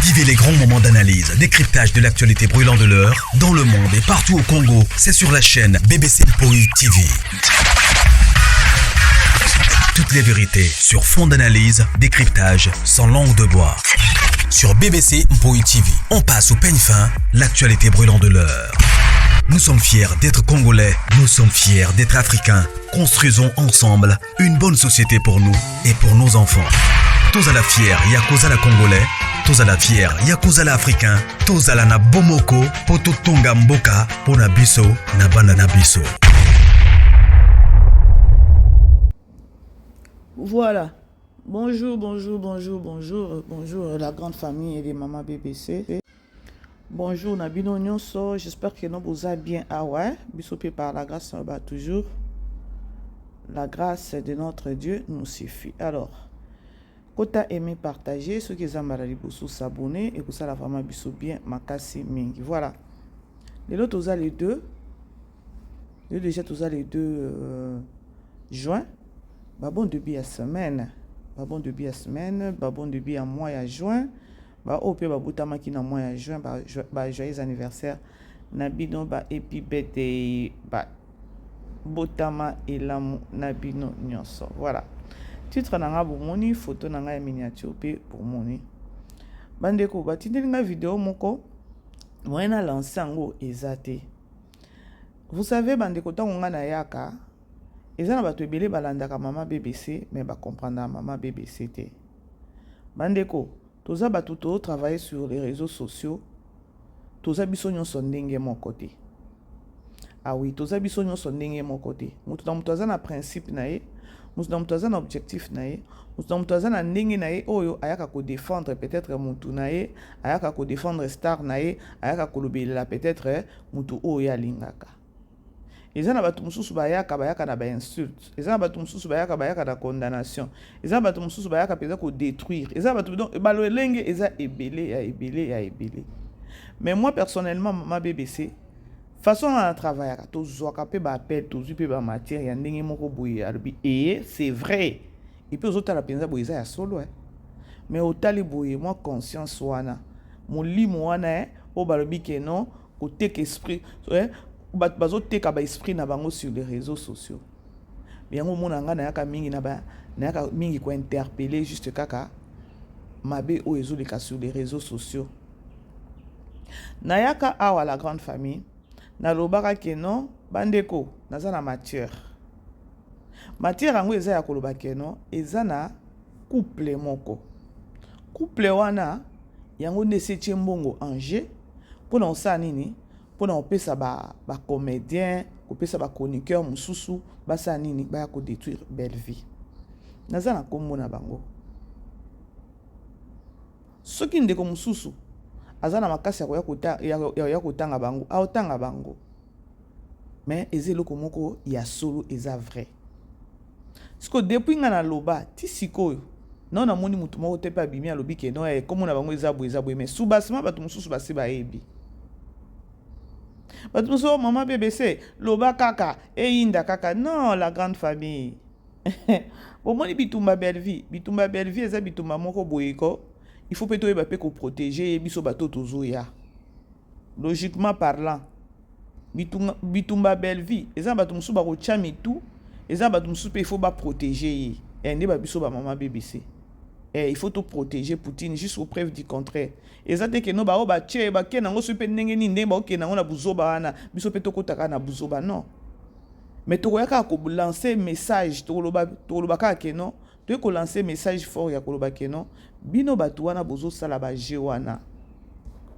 Vivez les grands moments d'analyse, décryptage de l'actualité brûlante de l'heure, dans le monde et partout au Congo. C'est sur la chaîne BBC Mpoi TV. Toutes les vérités sur fond d'analyse, décryptage, sans langue de bois. Sur BBC Mpoi TV, on passe au peigne fin, l'actualité brûlante de l'heure. Nous sommes fiers d'être Congolais, nous sommes fiers d'être Africains. Construisons ensemble une bonne société pour nous et pour nos enfants. Tous à la fière, Yakozala Congolais, tous à la fière, Yakozala Africain, tous à la na Bomoko, poto tonga mboka, pona biso, na banda na biso. Voilà. Bonjour la grande famille et les mamans BBC. Bonjour Nabino Nyonso, j'espère que vous allez bien. Ah ouais, bisopé par la grâce, on va toujours. La grâce de notre Dieu nous suffit. Alors, quand tu as aimé partager, ceux qui ont malade pour s'abonner et pour ça la femme biso bien makasi mingi. Voilà. Les autres vous avez les deux. Déjà vous avez les deux juin. Bon début à semaine. Bon début à semaine, bon début à mois à juin. Au peu babutama qui na mois à juin, joyeux anniversaire. Nabino happy birthday botama et l'amour nabino nyonso. Voilà. Titre nanga bomoni, photo nanga miniature pe pour moni. Bandeko batindeli nga vidéo moko moyena lancé yango ezate. Vous savez bandeko tango nga na yaka ezana bato ebele balandaka mama BBC mais ba comprendre mama BBC te. Bandeko toza bato to travailler sur les réseaux sociaux. Toza biso nyonso ndenge moko te. Ah oui, toza biso nyonso ndenge moko te. Mutu na mutu aza na principe na ye, mutu na mutu aza na objectif na ye, mutu na mutu aza na ndenge na ye oyo ayaka ko défendre peut-être mutu na ye, ayaka ko défendre star na ye, ayaka ko lobelela peut-être mutu oyo alingaka. Eza na bato mususu bayaka na ba insulte. Eza na bato mususu bayaka na condamnation. Eza na bato mususu bayaka peut-être ko détruire. Eza na bato donc balolenge eza ebele. Mais moi personnellement ma BBC façon à travailler to zoaka pe ba appel to zu pe ba matière ya ndenge moko boye albi et c'est vrai. Et puis aux autres la penza boye ya solo mais au tali boye moi conscience wana mon limo wana o balobi ke non côté qu'esprit bazo teka ba esprit na bango sur les réseaux sociaux. Bien au mona nga na yaka mingi na yaka mingi ko interpeller juste kaka mabe o ezoleka sur les réseaux sociaux. Na yaka awa la grande famille na lobaka ke non bandeko naza na matière yango eza ya koloba ke non eza na couple moko wana yango ndesetie mbongo en jeu pona osala nini pona opesa ba comédien kopesa ba chroniqueur mususu basala nini baya ko détruire belle vie. Naza na kombo na bango soki ndeko mususu azana makasi ya kotanga bango aotanga bango mais ezeloko moko ya solo eza vrai siko depuis nga na loba ti sikoyo non na moni mutu moko te pa bimi alobi ke non komo na bango eza boye mais soubasement bato mususu basi bayebi bato mususu mama BBC loba kaka eyinda kaka non la grande famille bomoni bitumba belle vie eza bitumba moko boye ko il faut peut-être pe ko protéger biso bato tozoya logiquement parlant bitumba belle vie eza bato musu ba ko chami tout eza bato musu pe il faut ba protéger et ne ba biso ba maman BBC il faut tout protéger Poutine jusqu'aux preuves du contraire eza te ke no ba o ba che ba ke nango su pe ndenge ni ndenge ba o ke nango na buzoba wana biso pe to kotaka na buzoba non mais to yaka ko lancer message to loba ka ke non to ko lancer message fort ya ko loba ke non bino bato wana bozo sala ba je wana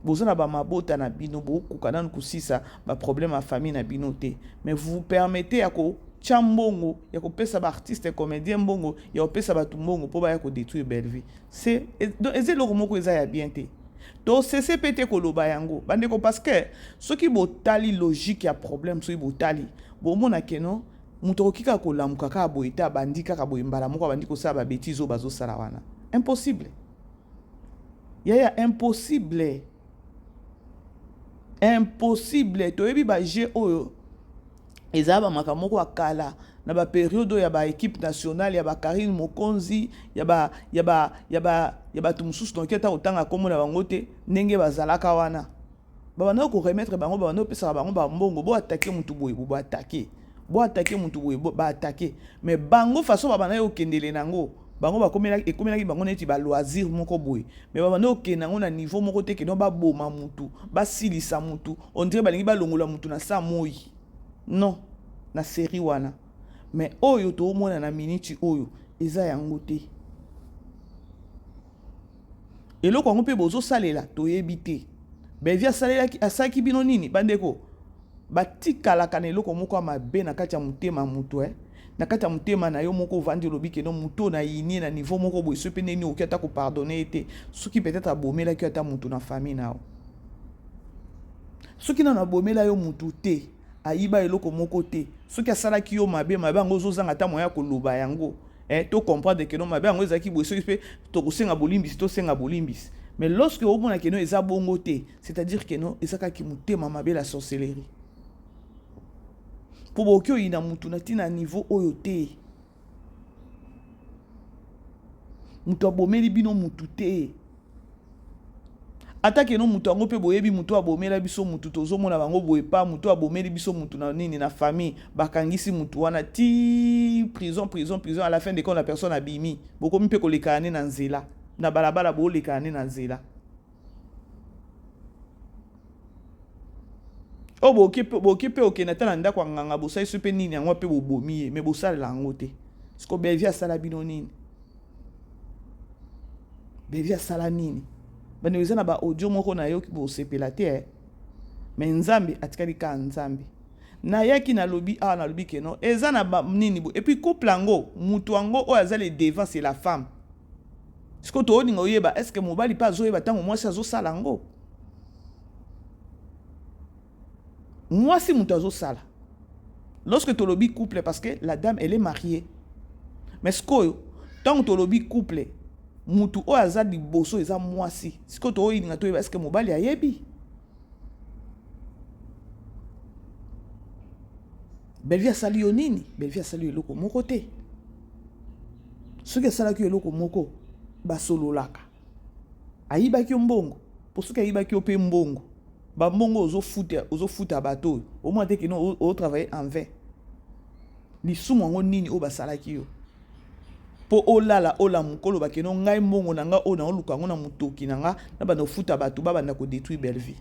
bozo na ba mabota na bino bo kukana nkusisa ba problème à famille na bino te mais vous permettez ya ko chambongo ya ko pesa ba artiste comédien mbongo ya ko pesa ba tumbongo po ba ya ko détruire belle vie c'est ezelo moko eza ya bien te to CCPT ko loba yango bandeko parce que ce qui botali logique ya problème so botali bo mona keno muto kika ko lamuka ka boita bandika ka boimbala moko bandiko sa ba bêtise o bazo sala wana impossible. Yaya impossible. To yebi ba je oyo eza ba makamoko akala na ba période ya ba équipe nationale ya ba Karine Mokonzi ya ba tumususu donc eta otanga komo na bango te ndenge bazalaka wana bana ko remettre bango bana pesa bango ba mbongo bo attaquer mutu boye bo attaquer mutu boye ba attaquer mais bango façon bana yo kendele nango bango ekomela bango neti ba loisir moko boye mais bana okenango na niveau moko te ke no ba boma mutu ba silisa mutu on dirait balingi ba longola mutu na sa moi non na série wana mais oyo to mona na minute oyo eza yango te eloko yango mpe bozo salela toyebi te bevia salela asaki bino nini bandeko batikalaka na eloko moko mabe na kati ya motema mutu na kati ya motema na yo moko ovandi lobi ke no mutu na yini na niveau moko boye so mpe nini oki ata kopardonne te soki peut-être abomelaki ata mutu na famille nao soki nano abomela yo mutu te ayiba eloko moko te soki asalaki yo mabe yango ozozanga ata moya koloba yango to comprendre que non mabe yango ezaki boye soki mpe tokosenga bolimbisi tosenga bolimbisi mais lorsque omona ke no eza bongo te c'est-à-dire que no ezakaki motema mabe la sorcellerie po boki oyina mutu na tina niveau oyo te mutu abomeli bino mutu te atake no mutu ango pe boyebi mutu abomela biso mutu tozomona bango boye pa mutu abomeli biso mutu na nini na famille bakangisi mutu wana ti prison à la fin de compte la personne abimi bokomi pe kolekane na nzela na balabala bo lekane na nzela o boki pe okena tana ndako nganga bosai so pe nini yango pe bobomi me bosala lango te siko bevia sala bino nini bevia sala nini bana eza na ba audio moko na yo ki bo sepela te mais nzambe atikali ka nzambe na yaki na lobi na lobi ke no eza na ba nini bo et puis couple ango mutu ango o azali devant c'est la femme siko to oninga oyeba est-ce que mobali pa zoyeba tango mwasi azosala ngo mwasi mutu azosala lorsque to lobi couple parce que la dame elle est mariée mais sikoyo tango to lobi couple mutu o aza liboso eza mwasi siko to oyininga toyeba est-ce que mobali ayebi belvi asali yo nini belvi asali yo eloko moko te soki asalaki yo eloko moko basololaka ayibaki yo mbongo po soki ayibaki yo mpe mbongo bambongo ozofuta bato oyo omona te kino otravaille en vain lisumu yango nini oyo basalaki yo po olala ola mukolo bakeno ngai mbongo na nga o na oluka ngo na mutoki na nga na bana ofuta bato babanda ko détruire belle vie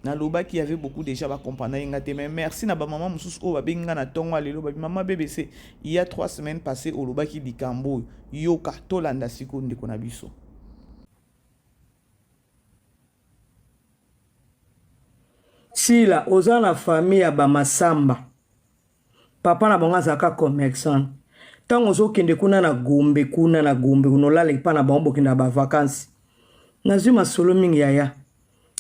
na loba qui avait beaucoup déjà ba comprendre nga te mais merci na ba maman mususu o babenga na tongo lelo ba maman BBC il y a 3 semaines passées au loba qui dikambo yoka tolanda siko ndeko na biso sila oza na famille ya ba masamba papa na bonga zaka commerçant tango ozokende kuna na Gombe kunolala ipa na bango bokenda ba vacances nazwi masolo mingi yaya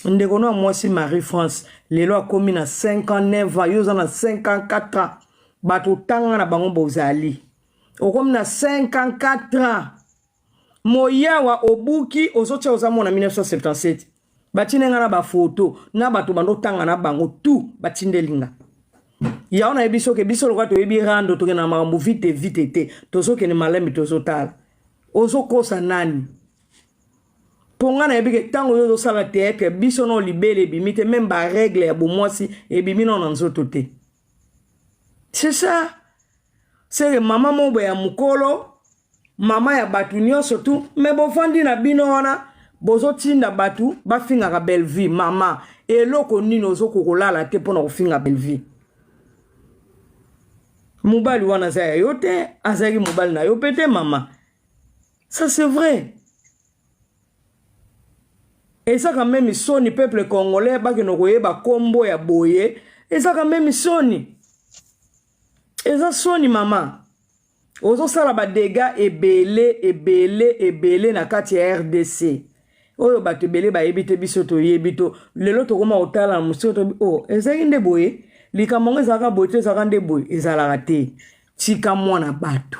ndeko na mwasi Marie France lelo akomi na 59 ans yoza na 54 ans bato tanga na bango bozali okomi na 54 ans moyawa obuki ozotia ozamo na 1977 batinenga na ba photo na bato bando tanga na bango tout batindelinga ya ona ebiso ke biso lokwa to ebi rando to na mambo vite te tozoke ni malembi tozotala ozokosa nani ponga na ebike tango yo sala théâtre biso no libele bimite même ba règle ya bomwasi ebimi no na nzoto te c'est ça c'est que maman mobo ya mukolo mama ya batu nyonso tout mais bofandi na bino wana bozotinda batu bafinga ka belle vie mama eloko nini ozokokolala te pona kofinga belle vie mobali wana za yo te azaki mobali na yo pete mama ça c'est vrai et ça quand même soni peuple congolais ba ke no koyeba kombo ya boye et ça quand même soni et ça soni mama ozo sala ba dégâts ebele na kati ya RDC oyo bato ebele ba yebite biso to yebito lelo to koma otala musoto oh ezaki nde boye likamongo ezaka bote ezaka nde boye ezalaka te tika mwana bato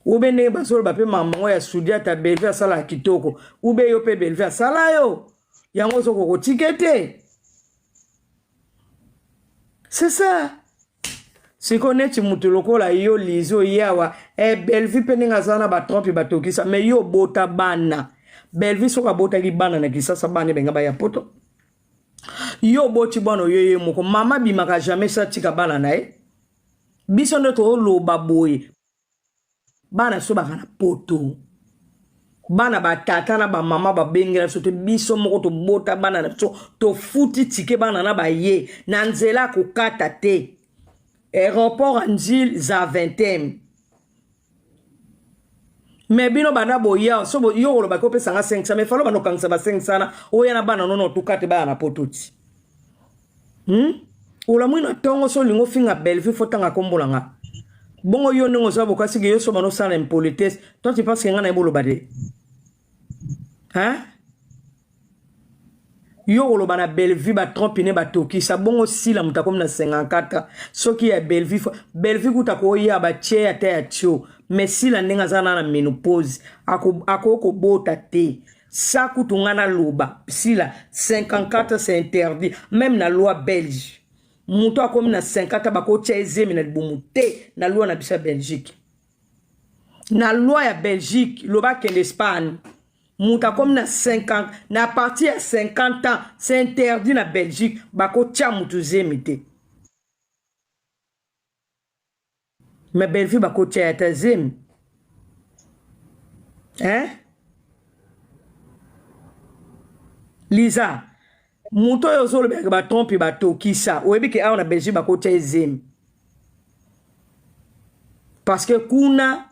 ube ne basolo bape mamango ya sudia ta belve asala kitoko ube yo pe belve asala yo yango soko kotikete c'est ça siko neti mutu lokola yo lizo yawa Bellevue peninga zana ba trompe batokisa me yo bota bana Bellevue soka bota ki bana na kisasa bana benga ba ya poto yo boti bwana yoye moko mama bimaka jamais sa tika bana na biso ndo to loba boye bana so baka na poto bana ba tata na ba mama ba bengela so te biso moko to bota bana na so to futi tike bana na ba ye na nzela ko kata te aéroport Anjil za 20e mais bino bana boya so bo yo lo ba ko pesa nga 500 mais falo bano kangsa ba 500 na oya na bana nono to kate ba na pototi ola mwina tongo so lingo finga Bellevue fotanga kombolanga bongo yo ningo za bokasi ge yo so bano sala impolitesse toi tu penses que ngana ebolo bade yo lo bana Bellevue ba trompine ba toki sa bongo sila mutakom na 54 soki ya Bellevue kuta ko ya ba tie ya te ya tio mais sila ndinga zana na menopause ako bota te sa kutungana loba sila 54 c'est interdit même na loi belge muto akomi na 50 bako tia ezemi na libumu te na loi na bisa Belgique na loi ya Belgique loba kende Espagne muta comme na 50 na partir à 50 ans c'est interdit na Belgique bako tia mutu zemite mais Bellevue bako tia ta zem Lisa muto yo zolo ba trompe ba tokisa oyebi ke na Belgique bako tia zem parce que kuna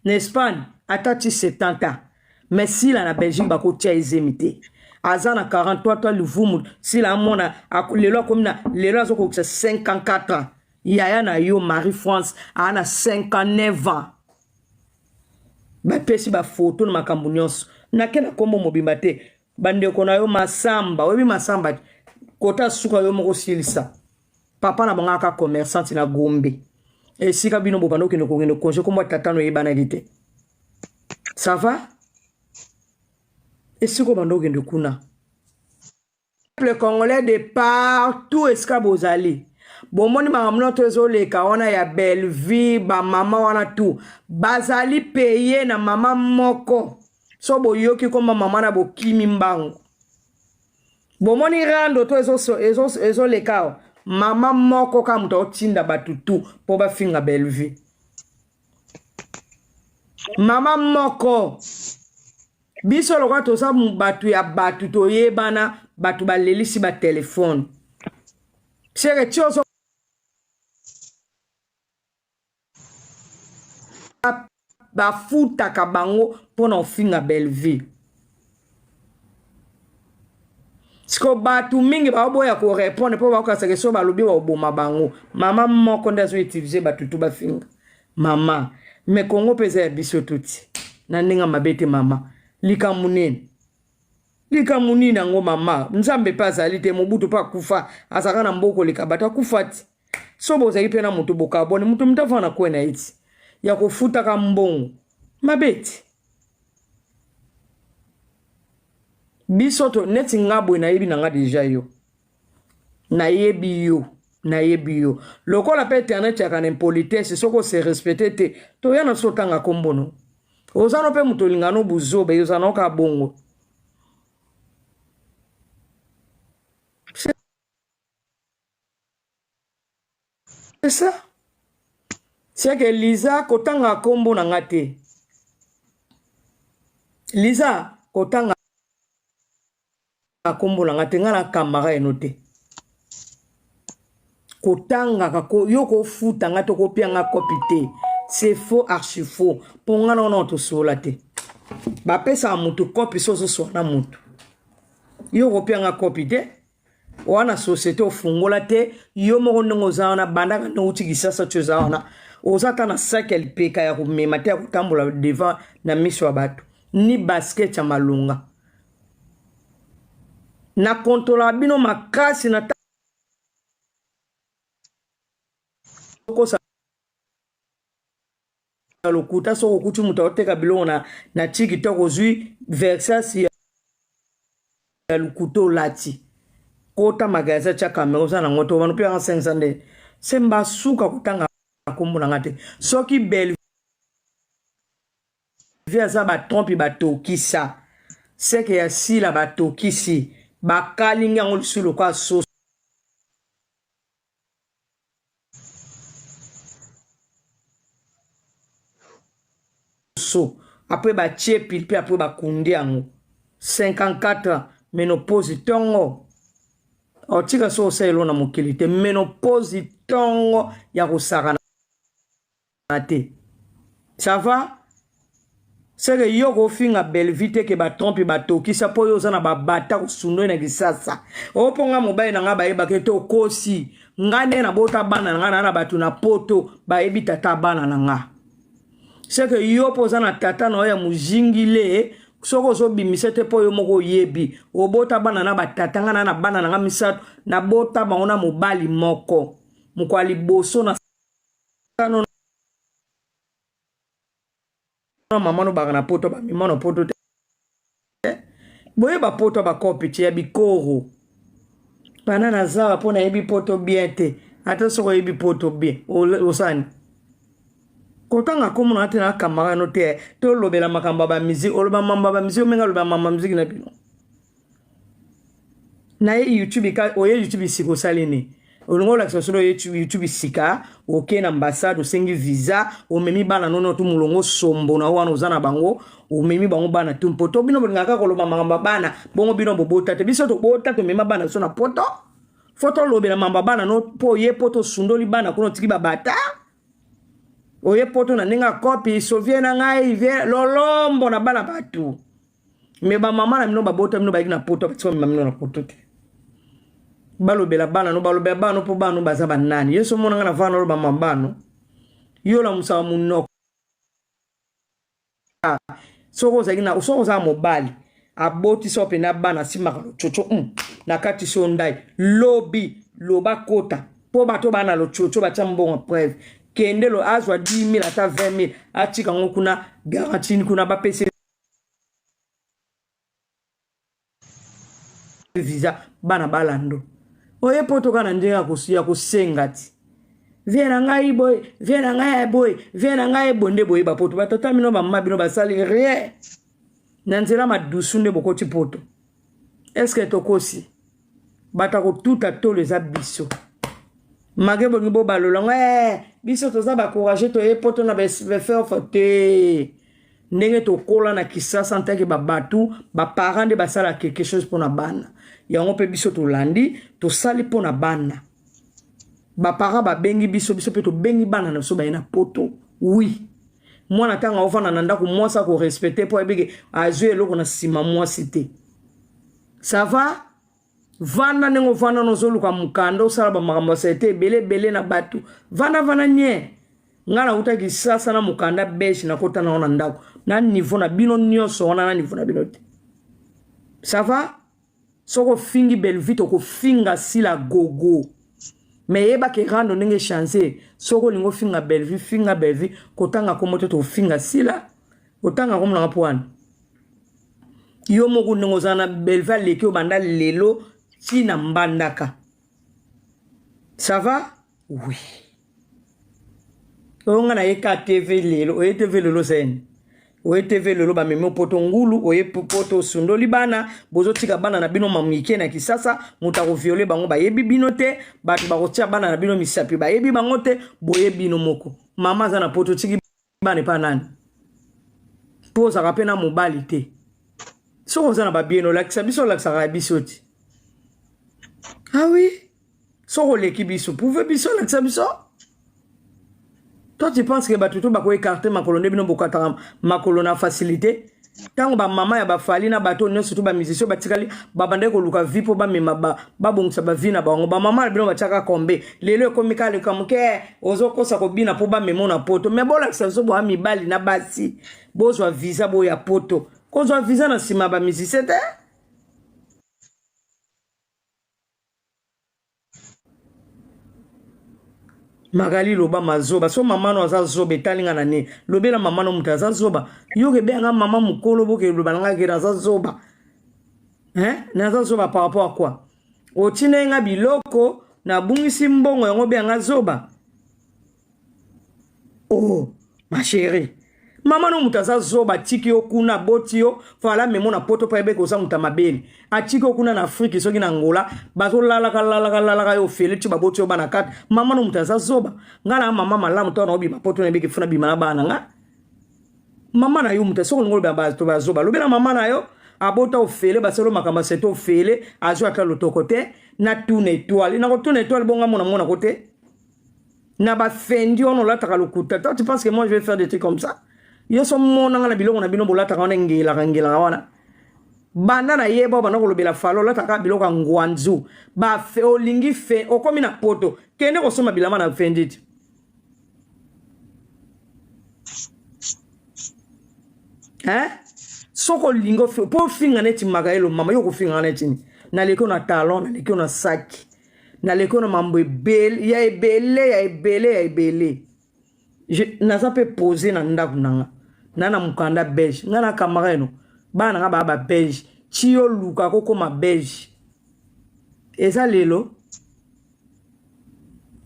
en Espagne atati 70 ans mais si la na Belgique bako tia ezemite azana 43 toi luvumu si la mona lelo comme na lelo azoko 54 ans yaya na yo Marie France ana 59 ans ba pesi ba photo na makambo nyonso na kena kombo mobimba te bande ko na yo masamba webi masamba kota suka yo moko silisa papa na banga ka commerçant na Gombe et si ka bino bobano ke no kongene konje ko mo tata no yebana dite ça va. Et si vous avez de kuna. Le Congolais de partout escabozali. Bon moni mamno tozo le kaona ya Bellevue ba mama wana tout. Bazali payer na mama moko. So boyoki koma mama na bokimi mbango. Bon moni rando to ezo le kao. Mama moko ka mto tinda batutu po ba finga Bellevue. Mama moko biso lokwa toza batu ya batu toyebana batu balelisi ba telefone sere tiozo ba futa kabango pona ofinga Bellevue siko batu mingi ba boya ko répondre po ba ka sekeso ba lobi ba oboma bango mama moko ndazo utiliser batu tu ba finga mama me Kongo peza ya biso tuti na ndinga mabete mama likamunene ngo mama nzambe pazali te mobutu pa kufa azaka na mboko likabata kufati so bozali pe na mutu bokabone mutu mtafana kwena iti ya kufuta ka mbongo mabete bisoto neti ngabwe na yebi nanga deja yo na yebi yo lokola pe internet ya kana impolitesse soko se respecter te to yana sotanga kombono ozano pe mutu lingano buzobe yozano ka bongo c'est ça c'est que Lisa kotanga kombo na ngate Lisa kotanga kombo na ngate ngana kamara enote kotanga kako yoko futa ngato kopia nga kopite c'est faux archi faux ponga non to solate ba pesa mutu kopi soso sona mutu yo kopia nga kopite wana société ofungola te yo moko ndongo zaona bandaka no utikisa sa tshozana ozata na sakel peka ya kumema te kutambola devant na miso ya bato ni basket ya malunga na controla bino makasi na kosa lokuta so okuti muta oteka bilona na tiki toko zui versasi ya lukuto lati kota magaza cha kamera za na ngoto wanu pia 500 semba suka kutanga kombo na ngate soki belle via za ba trompe ba tokisa seke ya sila ba tokisi ba kalinga ngol sulu kwa so après ba tchepi puis après ba kundi yango 54 ménopause tongo otika so selo na mokili te ménopause tongo ya kosaka na te ça va c'est que yoko finga belle vite ke ba trompe ba tokisa po yo za na ba bata kusundo na kisasa oponga mobile na nga ba yeba ke to kosi ngane na bota bana nga na batu na poto ba yebi tata bana na nga c'est que yo poza na tata na ya mujingile soko so bimisete po yo moko yebi obota bana na batata nga na bana na misato na bota baona mobali moko mukwali boso na tano na mama no bagana poto ba mimano poto te boye ba poto ba kopiti ya bikoro bana na zawa po na yebi poto bien te ata soko yebi poto bien osani kotanga komo na tena kamara no te to lobela makamba ba musique oloba mamba ba musique menga loba mamba musique na bino na YouTube ka oye YouTube siko salini olongo la solo YouTube sika oke na ambassade osengi visa o memi bana nono tu mulongo sombo na wana ozana bango o memi bango bana tu poto bino ngaka koloba makamba bana bongo bino bobota te biso to bota to mema bana so na poto foto lobela mamba bana no po ye poto sundoli bana kono tiki babata oye poto na ninga kopi sovie na ngai vie lolombo na bana batu me ba mama na mino babota mino ba na poto batso mino na poto te balobela bana no balobela bana po bana baza banani yeso mona nga na vana lo ba mambano yo la musa munoko soko za gina usoko za mobali aboti sope na bana simaka chocho na kati so ndai lobi loba kota po bato bana lo chocho ba chambonga preuve kende lo azwa 10,000 ata 20,000 atika ngo kuna garantie kuna ba pese visa bana balando oye poto kana ndenga kusia kusengati viena ngai boy viena ngai boy viena ngai bonde boy ba poto batata mino ba mabino ba sali rien nanzela madusunde bokoti poto est-ce que tokosi bata ko tuta to les abisso magebo ngibo balolo biso toza ba courage to e poto na be faire faute ndenge to kola na kisasa ntaki ba batu ba parents de basala quelque chose pour na bana yango pe biso to landi to sali pour na bana ba parents ba bengi biso pe to bengi bana na so ba ina poto oui mwana tanga ofana na ndako mwasa ko respecter po ebige azwe eloko na sima mwasi te ça va vana nengo vana no zoluka mukando sala ba makambo sete bele na batu vana nye ngana utaki sasa na mukanda beshi na kota na ona ndako na niveau na bino nyoso ona na niveau na bino te ça va soko fingi belle vite ko finga sila gogo mais yeba ke rando nenge chance soko lingo finga belle vie kotanga ko moto to finga sila kotanga ko mna poana yo moko nengo zana belle va leki o banda lelo tina mbandaka ça va oui onga na yeka TV lelo o TV lelo sen o TV lelo ba memo poto ngulu o poto sundoli bana bozo tika bana na bino mamike na kisasa mutako violer bango ba yebi bino te batu ba kotia bana na bino misapi ba yebi bango te boye bino moko mama za na poto tiki bana pa nani poza kapena mobali te so za na ba bieno lakisa biso lakisa bisoti ah oui so leki biso pouvez biso lakisa biso. Toi tu penses que batuto bako écarter makolo bino bokata makolo na facilité tango ba mama ya ba fali na bato ne surtout ba musicien batikali babande ko luka vipo ba mema ba bongisa ba vina ba ba mama bino bachaka kombe lelo komika le kamuke ozokosa ko bina po ba memo na poto me bola ksazo bo amibali na basi bozwa visa bo ya poto kozwa visa na sima ba musicien te Magali loba mazoba so mama no aza zoba etalinga na ne lobela mama no muta aza zoba yoke be nga mama mukolo boke loba nga kera aza zoba na aza zoba par rapport à quoi otina nga biloko na bungisi mbongo yango be nga zoba Oh, ma chérie. Maman no mutaza zoba tiki yo kuna boti yo fala memo na poto pa ebe ko sa mutamabeli. A tiki yo kuna na Afrique soki na Angola bazo lala yo fele ti baboti yo bana kat. Maman no mutaza zoba. Ngala mama malamu to na obi mapoto na ebe ke funa bi mana bana nga. Mama na yo mutaza so ngolo ba to ba zoba. Lobela mama na yo abota o fele baselo makamba seto fele azo ata lotokote na tune étoile. Na ko tune étoile bonga mona kote. Na ba fendi on la taka lokuta. Toi tu penses que moi je vais faire des trucs comme ça? Yo so mona ngana biloko na bino bolata kana ngela wana banda na yeba bana ko lobela falo la taka biloko ngwanzu ba fe olingi fe okomi na poto kende ko soma bilama na fendit soko lingo fe po finga neti magaelo mama yo ko finga neti na leko na talon na leko na saki na leko na mambo ebele ya ebele je naza pe poser na ndaku nanga nana mukanda beige ngana kamareno bana nga baba beige chiyo luka koko ma beige eza lelo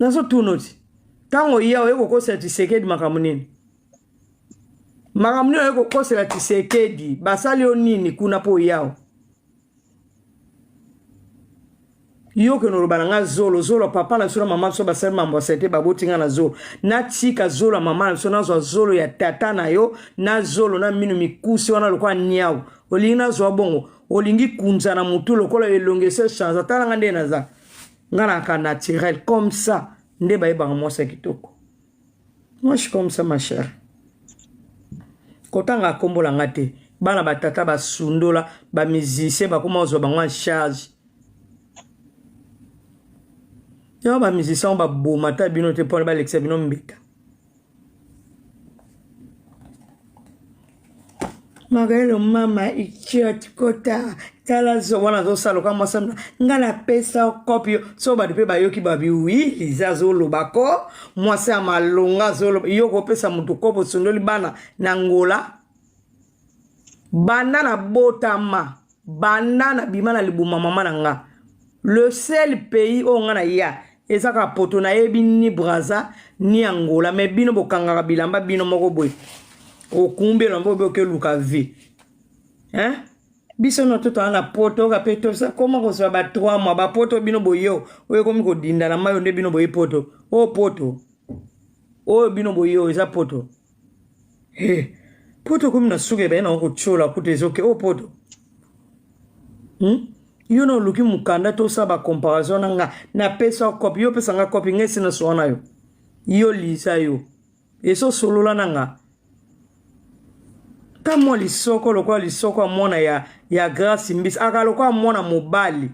naso tunoti tango yao eko kosa Tshisekedi makamunini eko kosa Tshisekedi basali o nini kuna po yao yo ke no lobana nga zolo papa na sura mama so basali mambo sete baboti nga na zolo na tika zolo mama na so na zolo ya tata na yo na zolo na minu mikusi wana lokwa nyao olingi na zo bongo olingi kunza na mutu lokola elongese change atala nga nde na za nga na ka naturel comme ça nde ba yeba mo sa kitoko moi je suis comme ça ma chère kotanga kombola ngate bana batata basundola ba musicien bakoma zo bango en charge. Yo ba musicien ba bomata bino te pole ba lexa bino mbeka. Magalo mama ichiot kota tala zo wana zo salo kama samna ngala pesa kopio so ba de pe ba yoki ba bi wi lizazo lobako mwase amalonga zo yoko pesa mutu kopo sundoli bana na Angola bana na botama bana na bimana libuma mama nga le seul pays où on a ya ezaka poto na yebi ni Brazza ni Angola mais bino bokanga bilamba bino moko boy okumbe lombo boke luka vi biso no toto ana poto ka peto sa comment ko so ba 3 mois ba poto bino boyo oyo komi ko dinda na mayo nde bino boy poto o bino boyo eza poto poto komi na suke ba na ko chola kutezoke poto you know luki mukanda to sa ba comparaison nga na pesa copy yo pesa nga copy ngesi na so na yo lisa yo eso solola nanga kama lisoko lokwa lisoko amona ya grâce mbisi akalokwa amona mobali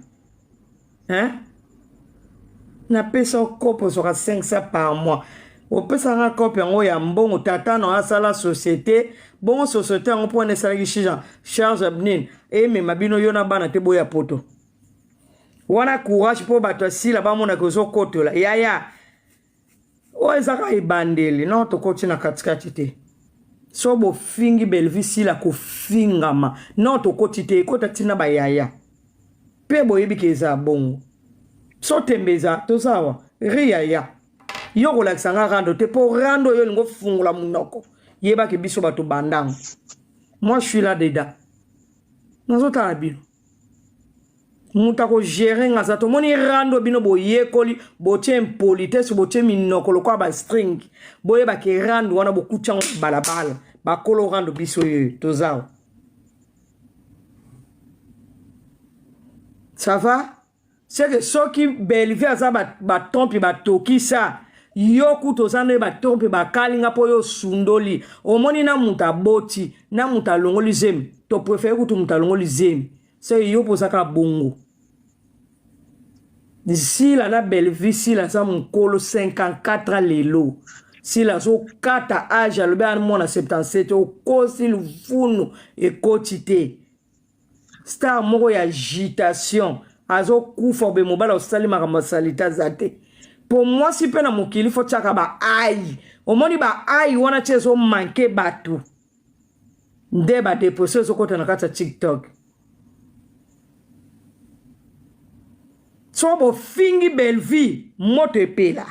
na pesa kopo soka 500 par mois o pesa nga kopo yango ya mbongo tata no asala société bongo société ngo pone sala charge abnin me mabino yo na bana te boya poto wana courage po bato sila ba mona ko zo kotola ya o ezaka ibandeli no to kotina katikati te so bo fingi belvisi la ko fingama no to kotite ko tatina ba yaya pe boyebi keza bongo so tembeza to sawa riya yo ko laksanga rando te po rando yo ngo fungula munoko yeba ke biso bato bandang moi je suis là dedans nazota abino muta ko gérer nga zato moni rando bino boyekoli botie impolitesse botie minoko lokwa ba string boyeba ke rando wana bokucha balabala bakolo rando biso tozawa ça va c'est que soki belvi aza ba tompi ba toki sa yoku tozane ba tompi ba kalinga po yo sundoli omoni na muta boti na muta longoli zemi to préfère kutu muta longoli zemi c'est yo posaka bongo si la na belvi si la sa mukolo 54 ans lelo si la so 4 âge alobe an mona 77 o kosi lufuno e kotite star moko ya agitation azo kufa be mobala osali makamba salita zate pour moi si pena mokili fo tchaka ba ai omoni ba ai wana chezo manke batu nde ba déposer so kota na kata TikTok so bo fingi belle vie moto pela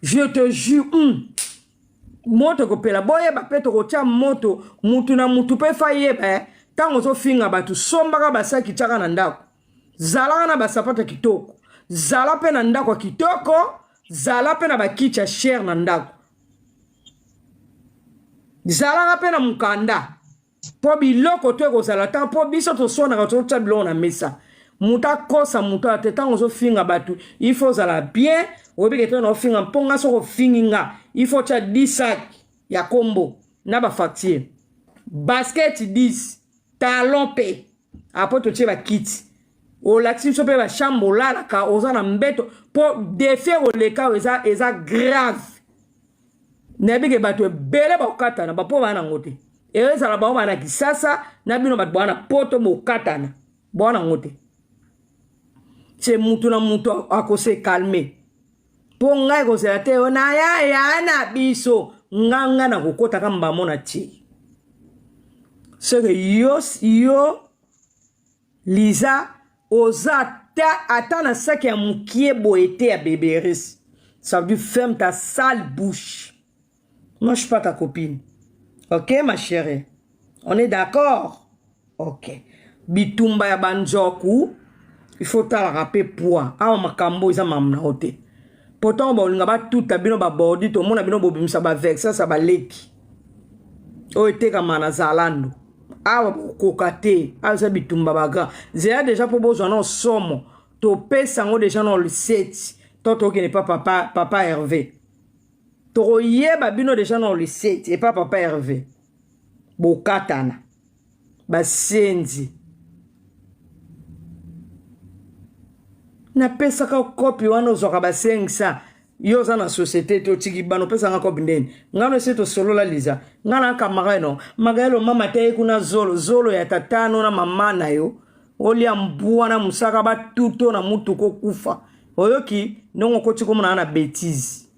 je te jure moto kopela boyeba pe tokotia moto mutu na mutu pe fa yeba tango ozofinga bato sombaka basaki tiaka na ndako zalaka na basapata kitoko zala pe na ndako kitoko zala pe na bakiti ya shere na ndako zalaka pe na mukanda po biloko to ekozala ta po biso tosonaka totia biloko na mesa mutu akosa mutu ate tango ozofinga bato il faut ozala bien oyebi kete na ofinga mponga soko ofingi nga il faut tia 10 sac ya kombo na bafacture basket 10 talon pe apo totie bakiti olakisi biso mpe bachambre olalaka oza na mbeto mpo defie koleka eza grave nayebi ke bato ebele bakokatana bapo baa nango te ezala bango baa na kisasa na bino bato baa na poto bokatana baa nango te se mutu na mutu akose kalme mpo ngai kozela te na ya na biso nganga na kokotaka mbamo na tie seke yo Liza oza ata na sac ya mukie boete ya bébéris. Ça veut dire ferme ta sale bouche. Moi je suis pas ta copine. Ok ma chérie? On est d'accord? Ok. Bitumba ya banjoku. Il faut ta rapper poids. Awa makambo isa mamna ote. Pourtant ba olinga ba tout bino ba bordi to mona bino bobimisa ba vexa ça ba leki. O ete kama na zalando. Awa kokate aza bitumba baga zela déjà pour besoin en somme to pesa ngo déjà dans le 7 toto qui n'est pas papa Hervé to yeba bino déjà dans le 7 et pas papa Hervé bokatana basenzi na pesa ka kopi wana zoka basengisa yo za na société to tiki bano pesa nga kopi ndeni ngano seto solo la Liza ngana kamareno magalo mama te kuna zolo ya tatano na mama na yo olia mbua na musaka ba tuto na mutu ko kufa oyoki nongo koti ko na bêtise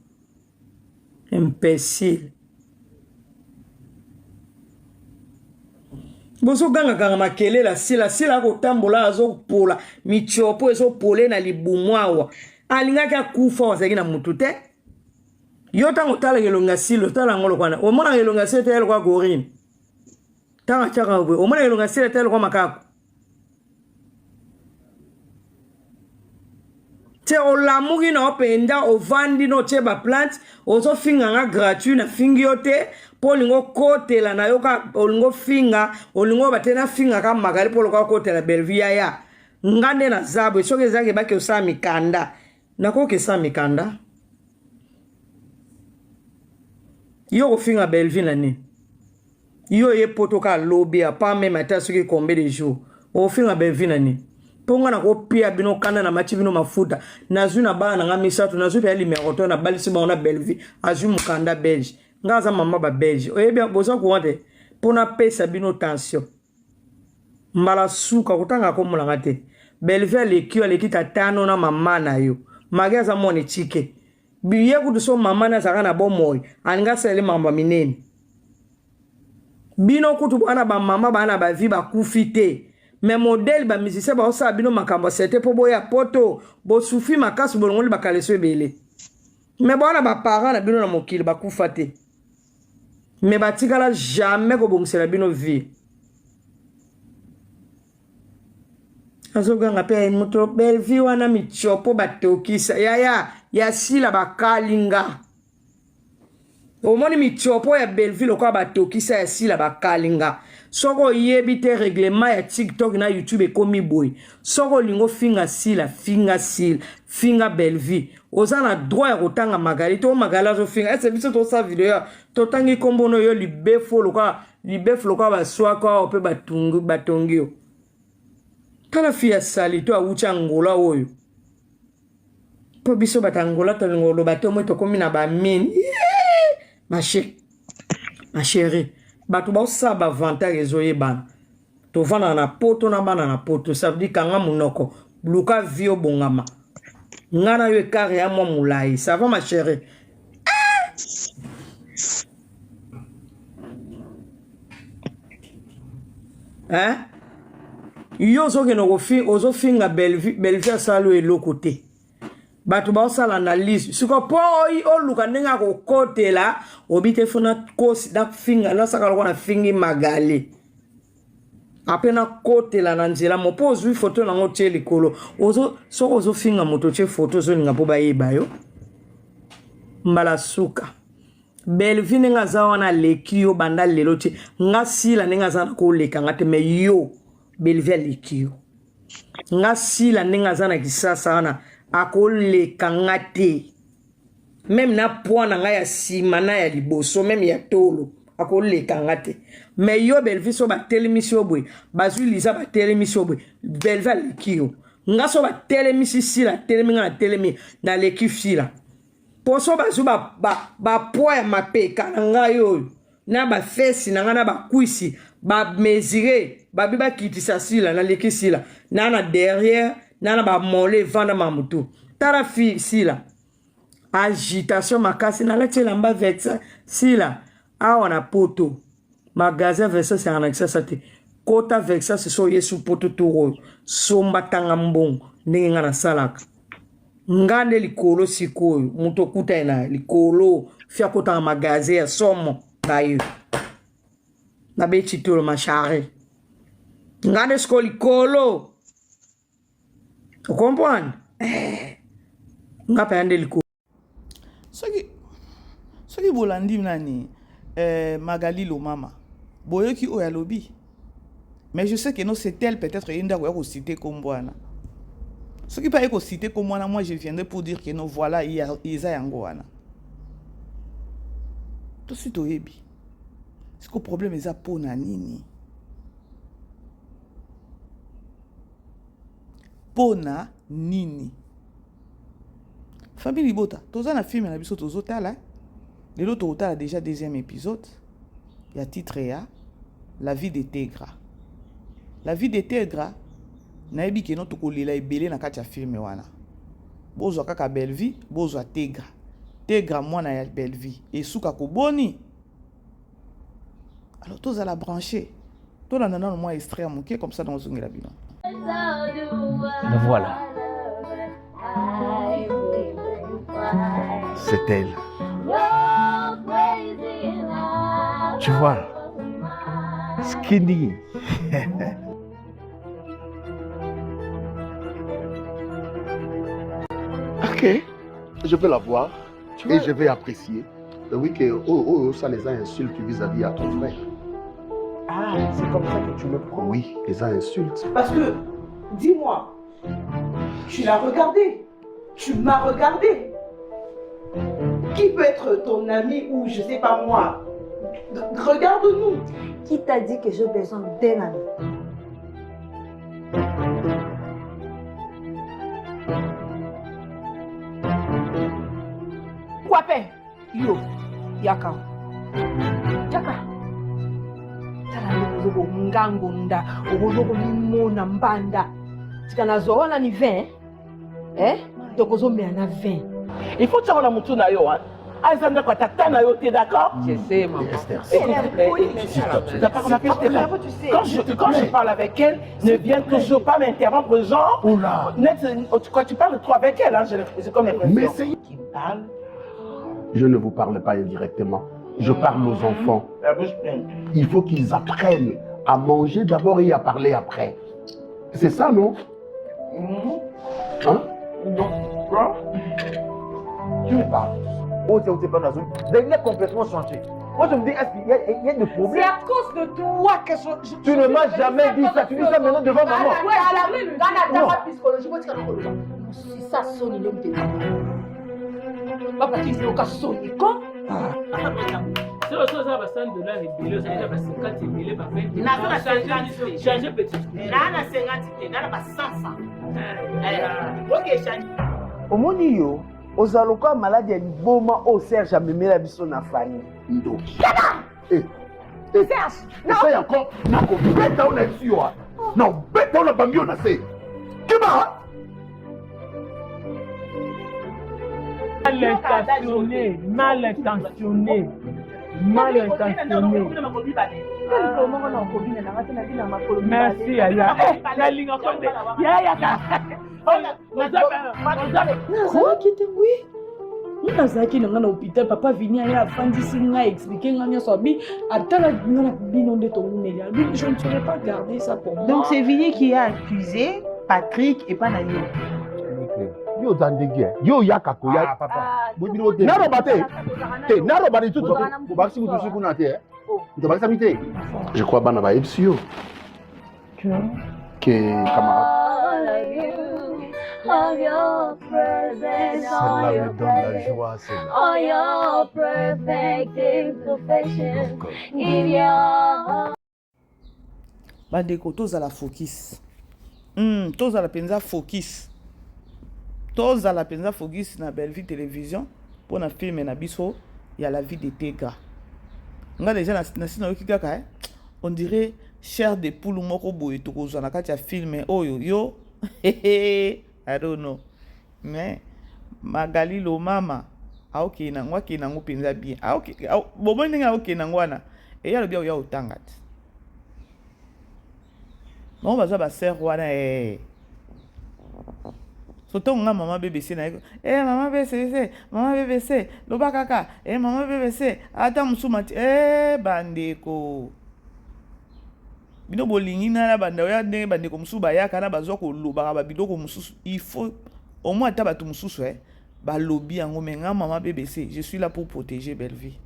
imbécile boso ganga makele la sila ko tambola azo pola michopo eso pole na libumwawa alingaka kufa wasaki na mutu te yo tango tala gelonga silo tala ngolo kwana o mona gelonga silo tala kwa gorin tanga chaka we o mona gelonga silo tala kwa makako te o lamugi na openda o vandi no cheba plant ozo finga nga gratuit na fingi yote po lingo kotela na yoka o lingo finga o lingo batena finga ka magali po lokwa kotela belvia ya ngande na zabo soke zake baki osami kanda nako kesa mikanda yo kofinga Belleville na ni yo ye poto ka lobby a pas même ata soki combien de jours o finga Belleville na ni ponga na ko pia bino kanda na machi bino mafuta nazuna bana nga misato nazupi ya limero to na balisi ba ona Belleville azu mukanda belge ngaza mama ba belge oyebi bozo ko wante pona pesa bino tension mbala suka kutanga ko mulanga te Belleville le kio le kita tano na mama na yo magaza moni chike biye kutuso mama na saka na bomoy anga sele mamba minene bino kutu bana ba mama bana ba vi ba kufite mais modèle ba musicien ba osa bino makambo c'était po boya poto bo sufi makasu bolongoli ba kaleso ebele mais bana ba parents na bino na mokili ba kufate mais ba tikala jamais ko bongsela bino vie azoganga pe muto Belleville wana michopo batokisa ya sila bakalinga omoni michopo ya Belleville kwa batokisa ya sila bakalinga soko yebi te règlement ya TikTok na YouTube ekomi boy soko lingo finga Belleville ozana droit ya kotanga magali to magala zo finga ese biso to sa video to tangi kombono yo libefo lokwa baswa kwa ope batongio kala fia sali to awucha ngola oyo po biso batangola to ngolo bato mo to komi na ba mine ma chérie bato ba osaba avantage ezoye bana to vana na poto na bana na poto ça veut dire kanga munoko luka vio bongama ngana yo kare ya mo mulai ça va ma chérie hein yo soki no ozo finga Belleville salo eloko te bato baosala analyse siko po oluka ndenge akokotela obi te funa kosi nafinga nasaka loko na fingi magale ape nakotela na nzela mo mpo ozwi foto nango tie likolo soko ozofinga moto tie foto ozolinga mpo bayeba yo mbala suka Bellevue ndenge aza wana leki yo banda lelo tie nga sila ndenge aza na koleka nga te me yo Bellevue aleki yo nga sila ndenge aza na kisasa wana akoleka nga te même na poids na nga ya sima na ya liboso même ya tolo akoleka nga te mais yo Bellevue so batelemisi yo boye bazwi liza batelemisi yo boye Bellevue aleki yo nga so batelemisi sila telemi nga na telemi na leki fila poso bazwi poids ya mapeka na nga yo na bafesi na nga na bakwisi bamesire babi bakitisa sila na leki sila na derrière nana ba mole vanda mamutu tara fi sila agitation makasi na lati lamba vexa sila awa na poto magasin vexa c'est en accès te kota vexa se so yesu poto turo somba tanga mbongo ndenge nga na salaka ngande likolo sikoyo muto kuta ina likolo fia kota magasin ya somo bayo na beti tolo machare ngande sko likolo. Tu comprends? Nga payande liko. Soki bolandi nani Magali lo mama. Boyoki oya lobi. Mais je sais que non c'est elle peut-être yenda ko citer comme bwana. Soki pas ko citer comme bwana, moi je viendrai pour dire que non voilà Isa yango wana. Tout suite oyebi. C'est que problème eza pona nini? Pona nini famille libota toza na film na biso tozotala lelo tozotala déjà deuxième épisode ya titre ya la vie de Tegra. La vie de Tegra nayebi ke no tokolela ebele na kati ya film wana bozwa kaka Bellevue bozwa Tegra mwana ya Bellevue esuka koboni alors tozala branché tolanda nano mwa extrait moke comme ça dans zongela bino. Me voilà. C'est elle. Tu vois, skinny. Ok, je vais la voir et je vais apprécier. Oui, que ça les a insultes vis-à-vis à ton frère. Ah, c'est comme ça que tu le prends. Oui, les a insultes. Parce que, dis-moi, tu l'as regardé, tu m'as regardé. Qui peut être ton ami ou je sais pas moi? Regarde-nous. Qui t'a dit que j'ai besoin d'un ami? Quoi fait? Yo, Yaka. Yaka. Tala ngangonda, ogozo mimona mbanda. Tikana zoona ni 20. Donc ozo me na 20. Il faut que tu aies la na yo. Azanda kwa tata na yo, t'es d'accord? Je sais, maman. Quand je parle avec elle, ne viens toujours pas m'interrompre, genre. Oula. Quand tu parles trop avec elle, hein, j'ai comme l'impression. Mais c'est qui me parle. Je ne vous parle pas indirectement. Je parle aux enfants. Il faut qu'ils apprennent à manger d'abord et à parler après. C'est ça, non? Hein? Non. Tu me parles. Oh, c'est pas dans une. Il est complètement changé. Moi, je me dis, est-ce qu'il y a des problèmes? C'est à cause de toi que Tu ne m'as jamais dit ça. Tu dis ça maintenant devant maman. C'est ça, Sony, l'homme de papa, tu dis que Sony, quoi? Omoni yo, ozaloka malade ya liboma o Serge amemela biso na famille. Ndoki. Serge! Essaye encore. Nako, beta on est sûr. Non, beta on a bambi on a fait. Kima? Mal intentionné. Merci, Aya. nazalaki te oui nazalaki na nga na hôpital papa vini aye afandisi nga explike nga nyonso abi atala nga na bino nde tomoneli abi je ne saurais pas garder ça pour moi. Donc c'est Vini qui a accusé Patrick et pas Nani. Yo zandegi yo yaka ko ya papa naro bate te naro bate tout ko bakisi mutu siku na te to bakisa mite je crois bana ba epsio que camarade of your presence, celle-là me donne la joie, celle-là. all your perfect imperfection in your bandeko tozala focus tozala penza focus tozala penza focus na Belle Vie Télévision pour na film na biso ya la vie de Tega nga déjà na sina yoki kaka on dirait chair de poule moko boye tokozwa na kati ya film oyo yo I don't know mais Magali lo mama aoke na ngwa ke na ngo penza bien aoke bobo ndenge aoke na ngwana e ya lo bia ya utanga ti non baza ba sœur wana surtout nga maman BBC na maman BBC loba kaka maman BBC ata musuma ti bandeko bino bolingi na banda ya ndenge bandeko musuba ya kana bazwa ko loba ba bidoko mususu il faut au moins ata batu mususu ba lobby yango menga maman BBC je suis là pour protéger Belle Vie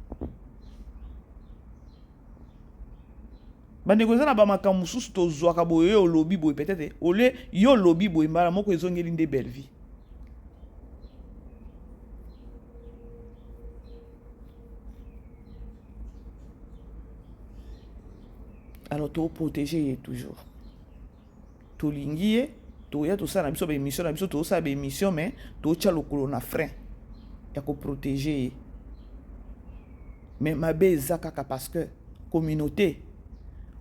bandeko zana ba makambo mususu tozwaka boye yo lobby boye peut-être ole yo lobby boye mbala moko ezongeli nde Belle Vie alors to protéger toujours to lingié to ya to sana biso ba émission na biso to sa ba émission mais to cha lokolo na frein ya ko protéger mais mabe ezaka parce que communauté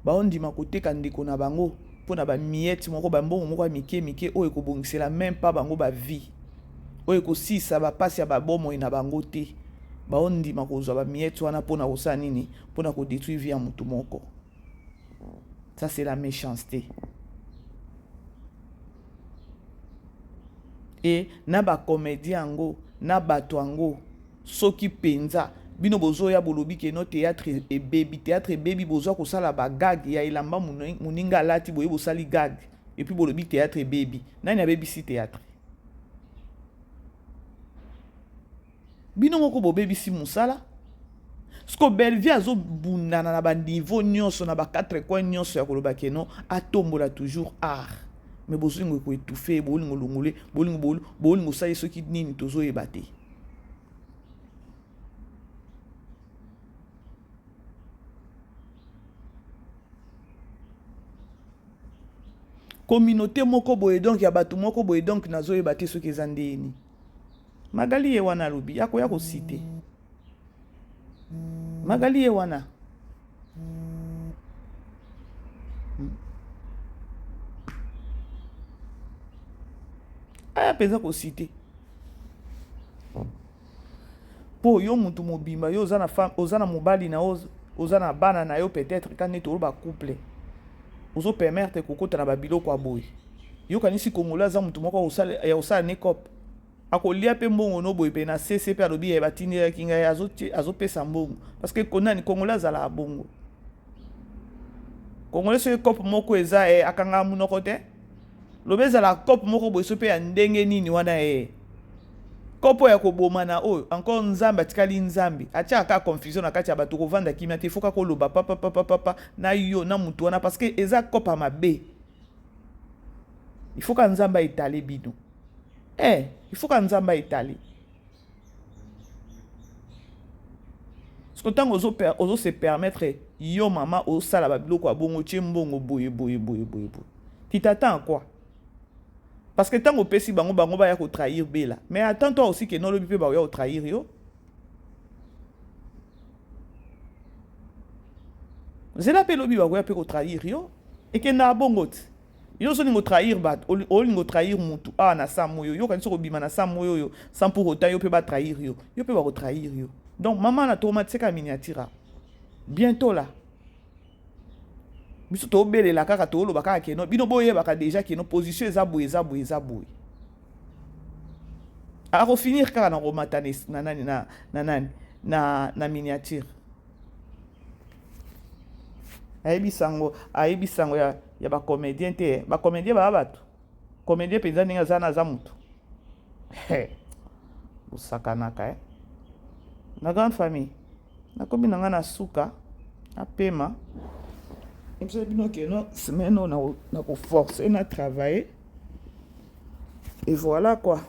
ba on dit ma côté kandiko na bango pona ba miette moko ba mbongo moko mike oyo ko bongisela même pas bango ba vie oyo ko sisa ba passe ya ba bomo ina bango te ba on dit ma ko zo ba miette wana pona ko sa nini pona ko détruire vie ya mutu moko. Ça, c'est la méchanceté. Et naba comédien ango, naba toango, soki penza, bino bozo ya bolobi ke no théâtre et baby bozo ko sala ba gag ya ilamba muninga lati boye bo sali gag et puis bolobi théâtre et baby. Nani ya baby si théâtre. Bino moko bo baby si musala. Sko Belle Vie azo bundana na ba niveau nyonso na ba 4 coins nyonso ya koloba keno atombola toujours art mais bozingo ko étouffer bolingo longole bolingo sa yeso ki nini tozo ebate communauté moko boye donc ya batu moko boye donc nazo ebate soki ezandeni Magali ye wana lobi yako yako cité Magali ye wana aya penza ko cité po yo mutu mobimba yo ozana femme ozana mobali na ozana bana na yo peut-être quand neto ba couple ozo permettre kokota na babiloko aboy yo kanisi kongola za mutu moko osala ne cop akolia pe mbongo no boy pe na CCP alobi e batini ya kinga azo pesa mbongo parce que konani kongola za la bongo kongola so cop moko eza akanga munoko te lobeza la cop moko boy so pe ya ndenge nini wana kopo ya koboma na oyo encore nzambe atikali nzambe atia aka confusion na kati ya bato kovanda kimia te foka koloba papa na yo na mutu wana parce que eza kopa mabe il faut ka nzamba etale bino il faut ka nzamba etale parce que tango ozo se permettre yo mama o sala ba biloko abongo tie mbongo boye tu t'attends à quoi? Parce que tant que pesi bango ba ya ko trahir bela. Mais attends-toi aussi que non le bipe ba ya ko trahir yo. Zela pe lobi ba ya pe ko trahir yo et que na bongot. Yo so ningo trahir bat o ningo trahir mutu na samoyo yo kan so ko bima na samoyo yo sans pour autant yo pe ba trahir yo. Yo pe ba ko trahir yo. Donc maman na tomate ka miniature. Bientôt là. Biso to bele la kaka to lo baka ke no bino boye baka déjà ke no position eza boye akofinir kaka na komata na miniature. Ayebi sango ya bacomédien te. Bacomédien baa bato. Comédien penza ndenge aza naza mutu. Osakanaka na grande famille. Nakomi nanga na suka na pema. Je bino ke no semaine na ko forcer na travailler. Et voilà quoi.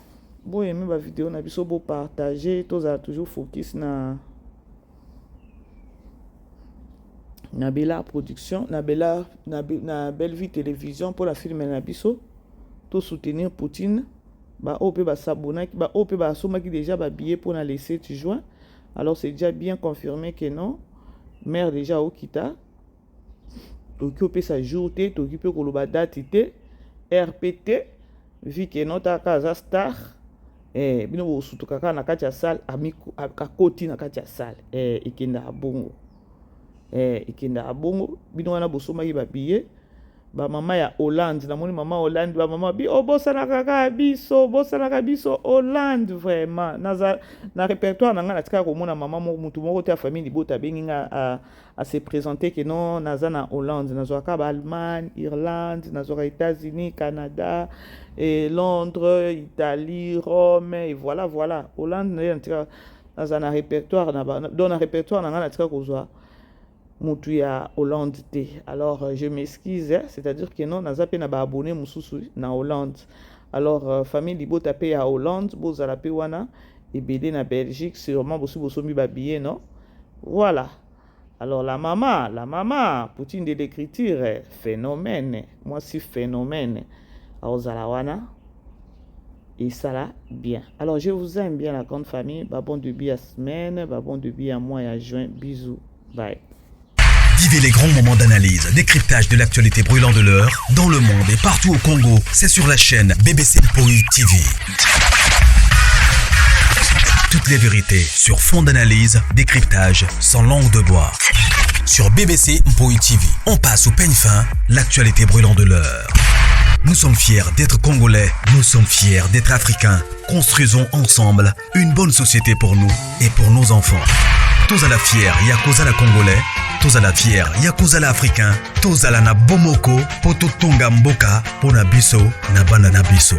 Bon aimer ma vidéo na biso bo partager, tozala toujours focus na Bella Production, na Belle Vie Télévision pour la film na biso, to soutenir Poutine, ba OP ba s'abonner, ba OP ba soma qui déjà ba billet pour na le 7 juin. Alors c'est déjà bien confirmé que non, mère déjà au kita, occuper sa journée, t'occuper ko loba date té, RPT, vu que notre casa star, bino bo sutukaka na kati ya salle, amiko akakoti na kati ya salle, ikenda abongo. Ikenda abongo bino wana bosomaki ba billet ba mama ya Hollande na moni mama Hollande ba mama bi bosana kaka biso Hollande vraiment na répertoire na nga na tika ko mona mama mutu moko te famille libota benginga à se présenter que non naza na Hollande nazoka ba Allemagne, Irlande, nazoka États-Unis, Canada et Londres, Italie, Rome et voilà Hollande na tika naza na répertoire na répertoire na nga na tika ko zwa mutu ya Hollande te. Alors je m'excuse, c'est-à-dire que non naza pe na ba abonné mususu na Hollande. Alors famille libota pe ya Hollande bozala pe wana ebele na Belgique sûrement bosomi ba billet non. Voilà. Alors la maman Poutine de l'écriture phénomène. Moi si phénomène. Ozala wana et ça là bien. Alors je vous aime bien la grande famille. Ba bon début à semaine, ba bon début à mois et à juin. Bisous. Bye. Vivez les grands moments d'analyse, décryptage de l'actualité brûlante de l'heure, dans le monde et partout au Congo. C'est sur la chaîne BBC Mpoï TV. Toutes les vérités sur fond d'analyse, décryptage sans langue de bois. Sur BBC Mpoï TV, on passe au peigne fin, l'actualité brûlante de l'heure. Nous sommes fiers d'être Congolais, nous sommes fiers d'être Africains. Construisons ensemble une bonne société pour nous et pour nos enfants. Tous à la fière, Yakoza la Congolais. Tous à la fière, Yakoza la Africain. Tous à la na Bomoko, Poto Tonga Mboka, Pona Biso, na Banda na Biso.